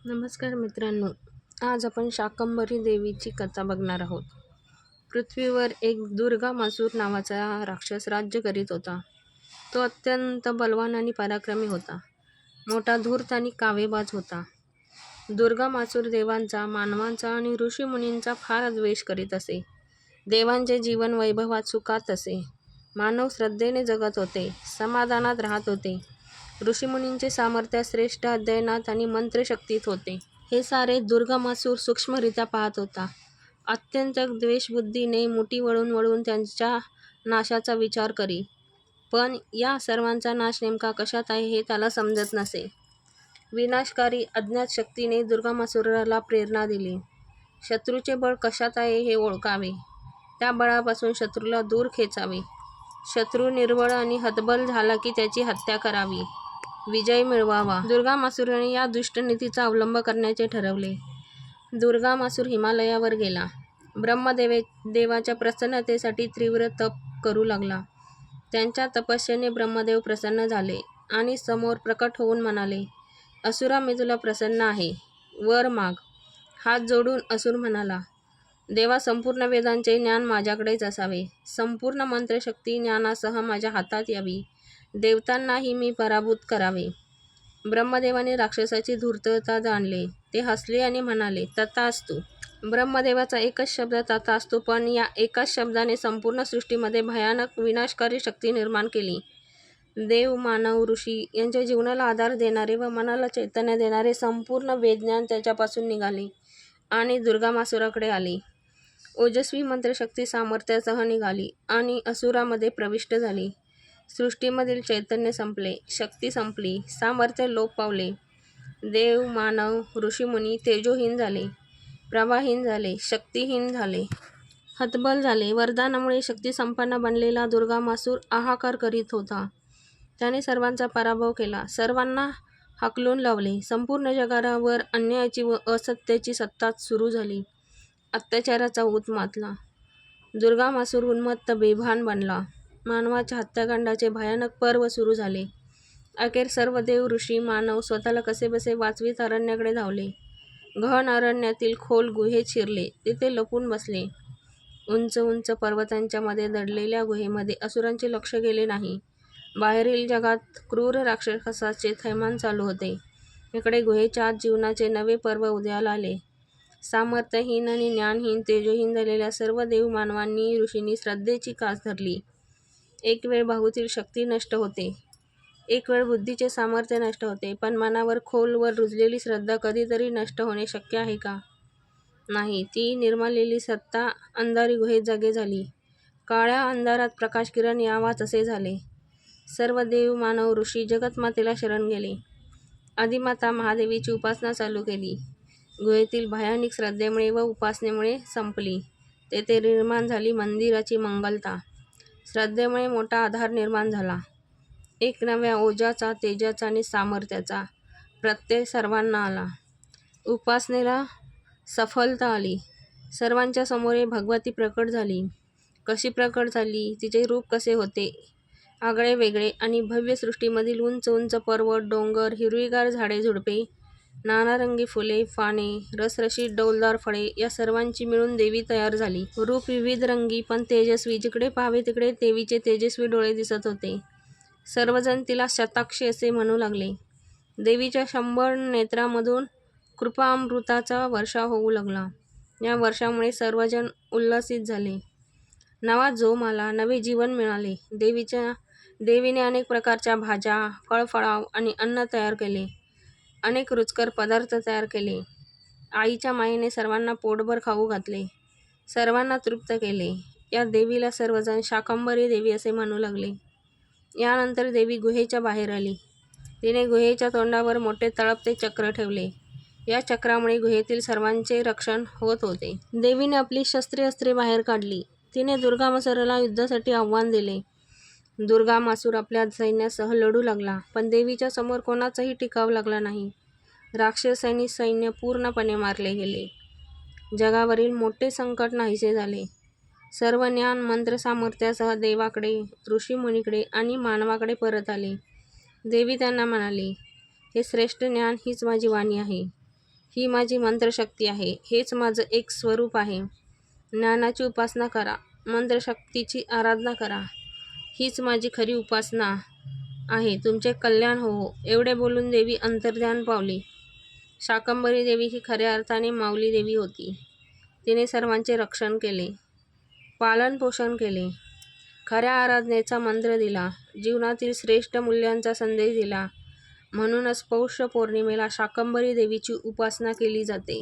नमस्कार मित्रांनो. आज आपण शाकंभरी देवीची कथा बघणार आहोत. पृथ्वीवर एक दुर्गामासूर नावाचा राक्षस राज्य करीत होता. तो अत्यंत बलवान आणि पराक्रमी होता. मोठा धूर्त आणि कावेबाज होता. दुर्गामासूर देवांचा, मानवांचा आणि ऋषीमुनींचा फार द्वेष करीत असे. देवांचे जीवन वैभवात सुखात असे. मानव श्रद्धेने जगत होते, समाधानात राहत होते. ऋषीमुनींचे सामर्थ्य श्रेष्ठ अध्ययनात आणि मंत्रशक्तीत होते. हे सारे दुर्गामासूर सूक्ष्मरित्या पाहत होता. अत्यंत द्वेषबुद्धीने मुठी वळून वळून त्यांच्या नाशाचा विचार करी. पण या सर्वांचा नाश नेमका कशात आहे हे त्याला समजत नसे. विनाशकारी अज्ञात शक्तीने दुर्गामासूराला प्रेरणा दिली. शत्रूचे बळ कशात आहे हे ओळखावे. त्या बळापासून शत्रूला दूर खेचावे. शत्रू निर्बळ आणि हतबल झाला की त्याची हत्या करावी. विजय मिळवावा. दुर्गामासूराने या दुष्टनीतीचा अवलंब करण्याचे ठरवले. दुर्गामासूर हिमालयावर गेला. ब्रह्मदेवाच्या प्रसन्नतेसाठी तीव्र तप करू लागला. त्यांच्या तपस्येने ब्रह्मदेव प्रसन्न झाले आणि समोर प्रकट होऊन म्हणाले, असुरा, मी तुला प्रसन्न आहे. वर माग. हात जोडून असुर म्हणाला, देवा, संपूर्ण वेदांचे ज्ञान माझ्याकडेच असावे. संपूर्ण मंत्रशक्ती ज्ञानासह माझ्या हातात यावी. देवतांनाही मी पराभूत करावे. ब्रह्मदेवाने राक्षसाची धूर्तता जाणले. ते हसले आणि म्हणाले, तथास्तु. ब्रह्मदेवाचा एकच शब्द तथास्तु, पण या एकाच शब्दाने संपूर्ण सृष्टीमध्ये भयानक विनाशकारी शक्ती निर्माण केली. देव, मानव, ऋषी यांच्या जीवनाला आधार देणारे व मनाला चैतन्य देणारे संपूर्ण वेदज्ञान त्याच्यापासून निघाले आणि दुर्गामासूराकडे आले. ओजस्वी मंत्रशक्ती सामर्थ्यासह निघाली आणि असुरामध्ये प्रविष्ट झाली. सृष्टीमधील चैतन्य संपले, शक्ती संपली, सामर्थ्य लोप पावले. देव, मानव, ऋषीमुनी तेजोहीन झाले, प्रभाहीन झाले, शक्तिहीन झाले, हतबल झाले. वरदानामुळे शक्तिसंपन्न बनलेला दुर्गामासूर हाहाकार करीत होता. त्याने सर्वांचा पराभव केला, सर्वांना हाकलून लावले. संपूर्ण जगावर अन्यायाची व असत्याची सत्ता सुरू झाली. अत्याचाराचा ऊत मातला. दुर्गामासूर उन्मत्त बेभान बनला. मानवाच्या हत्याकांडाचे भयानक पर्व सुरू झाले. अखेर सर्व देव, ऋषी, मानव स्वतःला कसेबसे वाचवीत अरण्याकडे धावले. गहन अरण्यातील खोल गुहेत शिरले. तिथे लपून बसले. उंच उंच पर्वतांच्या मध्ये दडलेल्या गुहेमध्ये असुरांचे लक्ष गेले नाही. बाहेरील जगात क्रूर राक्षसाचे थैमान चालू होते. इकडे गुहेच्या आत जीवनाचे नवे पर्व उदयाला आले. सामर्थ्यहीन आणि ज्ञानहीन, तेजोहीन झालेल्या सर्व देव, मानवांनी, ऋषींनी श्रद्धेची कास धरली. एक वेळ बाहूतील शक्ती नष्ट होते, एक वेळ बुद्धीचे सामर्थ्य नष्ट होते, पण मनावर खोलवर रुजलेली श्रद्धा कधीतरी नष्ट होणे शक्य आहे का? नाही. ती निर्मालेली सत्ता अंधारी गुहेत जागे झाली. काळ्या अंधारात प्रकाशकिरण यावाच असे झाले. सर्व देव, मानव, ऋषी जगतमातेला शरण गेले. आदिमाता महादेवीची उपासना चालू केली. गुहेतील भयानक श्रद्धेमुळे व उपासनेमुळे संपली. तेथे निर्माण झाली मंदिराची मंगलता. श्रद्धेमुळे मोठा आधार निर्माण झाला. एक नव्या ओजाचा, तेजाचा आणि सामर्थ्याचा प्रत्यय सर्वांना आला. उपासनेला सफलता आली. सर्वांच्या समोर भगवती प्रकट झाली. कशी प्रकट झाली, तिचे रूप कसे होते, आगळे वेगळे आणि भव्य. सृष्टीमधील उंच उंच पर्वत, डोंगर, हिरवीगार झाडे झुडपे, नानारंगी फुले, पाने, रसरशीत डौलदार फळे या सर्वांची मिळून देवी तयार झाली. रूप विविध रंगी पण तेजस्वी. जिकडे पाहावे तिकडे देवीचे तेजस्वी डोळे दिसत होते. सर्वजण तिला शताक्षी असे म्हणू लागले. देवीच्या 100 नेत्रांमधून कृपाअमृताचा वर्षाव होऊ लागला. या वर्षामुळे सर्वजण उल्लसित झाले. नवा जोम आला, नवे जीवन मिळाले. देवीने अनेक प्रकारच्या भाज्या, फळफळाव आणि अन्न तयार केले. अनेक रुचकर पदार्थ तयार केले. आईच्या मायेने सर्वांना पोटभर खाऊ घातले, सर्वांना तृप्त केले. या देवीला सर्वजण शाकंभरी देवी असे म्हणू लागले. यानंतर देवी गुहेच्या बाहेर आली. तिने गुहेच्या तोंडावर मोठे तळपते चक्र ठेवले. या चक्रामुळे गुहेतील सर्वांचे रक्षण होत होते. देवीने आपली शस्त्रे बाहेर काढली. तिने दुर्गामासूराला युद्धासाठी आव्हान दिले. दुर्गामासूर आपल्या सैन्यासह लढू लागला, पण देवीच्या समोर कोणाचाही टिकाव लागला नाही. राक्षसांनी सैन्य पूर्णपणे मारले गेले. जगावरील मोठे संकट नाहीसे झाले. सर्व ज्ञान, मंत्र सामर्थ्यासह देवाकडे, ऋषीमुनीकडे आणि मानवाकडे परत आले. देवी त्यांना म्हणाली, हे श्रेष्ठ ज्ञान, हीच माझी वाणी आहे. ही माझी मंत्रशक्ती आहे. हेच माझं एक स्वरूप आहे. ज्ञानाची उपासना करा, मंत्रशक्तीची आराधना करा. हीच माझी खरी उपासना आहे. तुमचे कल्याण हो. एवढे बोलून देवी अंतर्ध्यान पावली. शाकंभरी देवी ही खऱ्या अर्थाने माऊली देवी होती. तिने सर्वांचे रक्षण केले, पालन पोषण केले, खऱ्या आराधनेचा मंत्र दिला, जीवनातील श्रेष्ठ मूल्यांचा संदेश दिला. म्हणूनच पौष पौर्णिमेला शाकंभरी देवीची उपासना केली जाते.